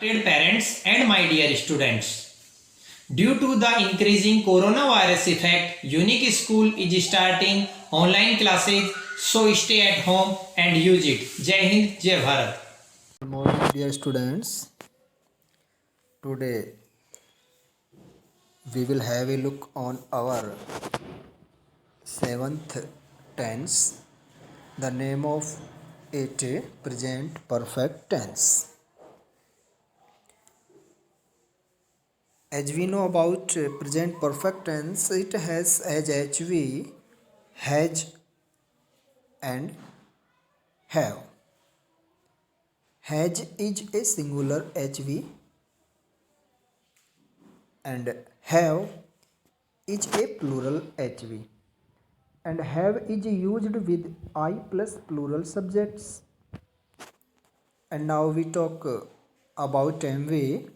Respected parents and my dear students, due to the increasing coronavirus effect, Unique School is starting online classes, so stay at home and use it. Jai Hind, Jai Bharat. Good morning, dear students. Today we will have a look on our seventh tense. The name of it present perfect tense. As we know about present perfect tense, it has as HV, has and have. Has is a singular HV and have is a plural HV. And have is used with I plus plural subjects. And now we talk about MV.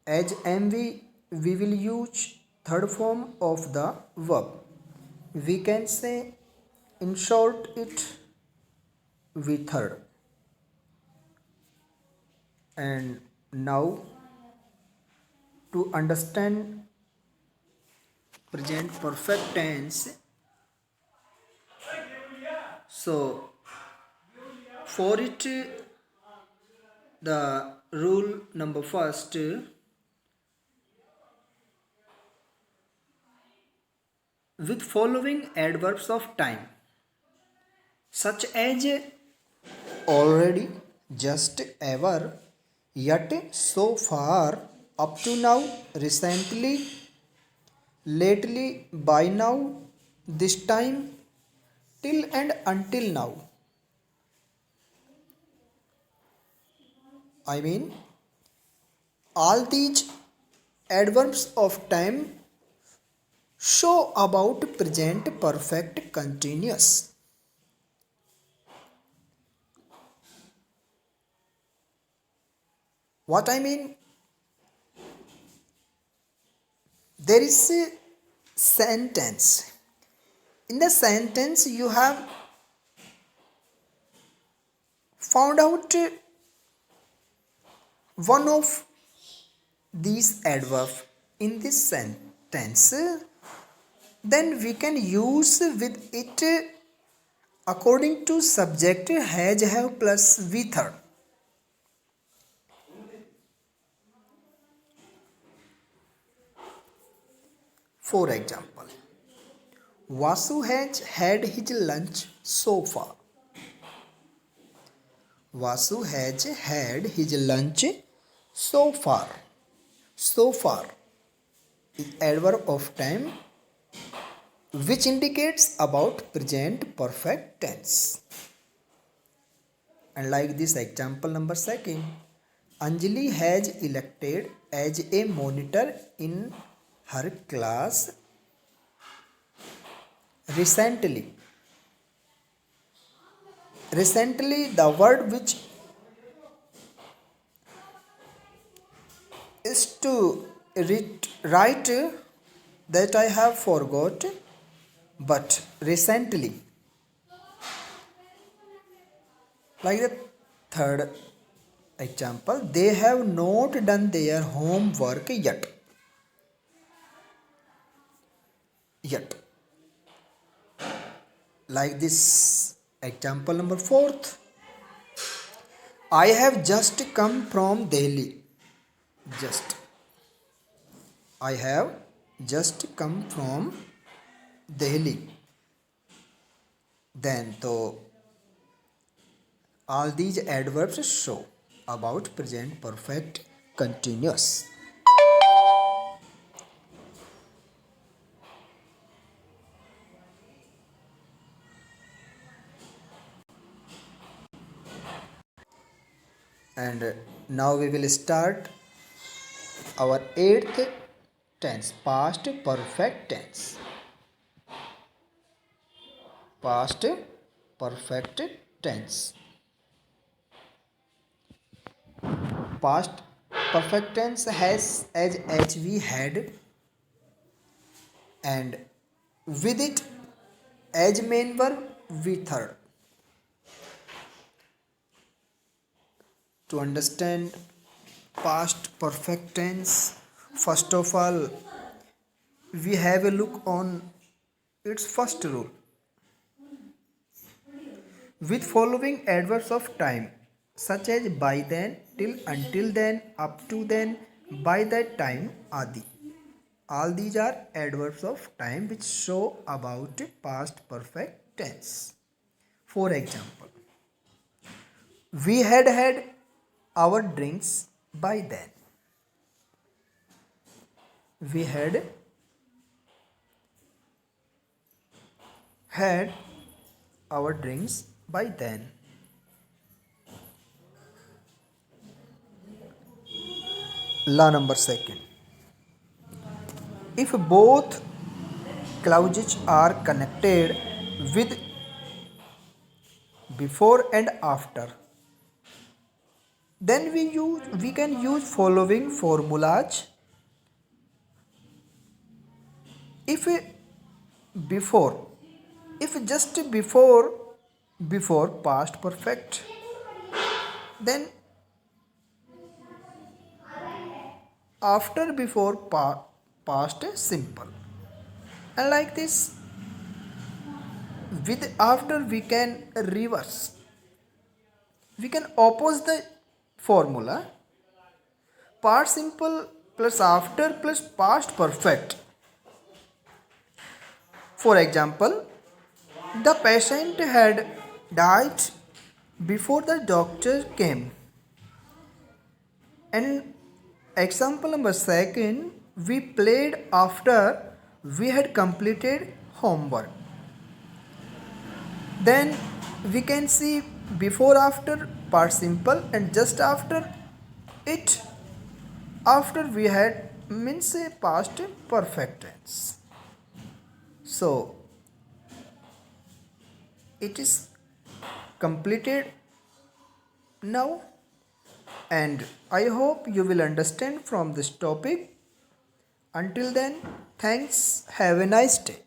As MV, we will use third form of the verb. We can say in short it with third. And now to understand present perfect tense, so for it the rule number first, with following adverbs of time such as already, just, ever, yet, so far, up to now, recently, lately, by now, this time, till and until now. I mean, all these adverbs of time show about present perfect continuous. What I mean, there is a sentence. In the sentence, you have found out one of these adverbs in this sentence, then we can use with it according to subject has, have plus with. For example, Vasu has had his lunch so far. Vasu has had his lunch so far. So far is adverb of time which indicates about present perfect tense. And like this example number second, Anjali has elected as a monitor in her class recently. Recently, the word which is to write that I have forgot, but recently. Like the third example, they have not done their homework yet. Yet. Like this example number fourth, I have just come from Delhi. Just. I have just come from Delhi. Then, so all these adverbs show about present perfect continuous. And now we will start our eighth tense, past perfect tense. Past perfect tense. Past perfect tense has as we had, and with it as main verb we third. To understand past perfect tense, first of all, we have a look on its first rule. With following adverbs of time, such as by then, till, until then, up to then, by that time, adi. All these are adverbs of time which show about past perfect tense. For example, we had our drinks by then. We had our drinks by then. Law number second. If both clauses are connected with before and after, then we can use following formulas. If before, if just before past perfect, then after before past simple, and like this with after we can reverse, we can oppose the formula. Past simple plus after plus past perfect. For example, the patient had died before the doctor came. And example number second, we played after we had completed homework. Then we can see before after part simple, and just after it, after we had means a past perfect tense. So it is completed now, and I hope you will understand from this topic. Until then, thanks, have a nice day.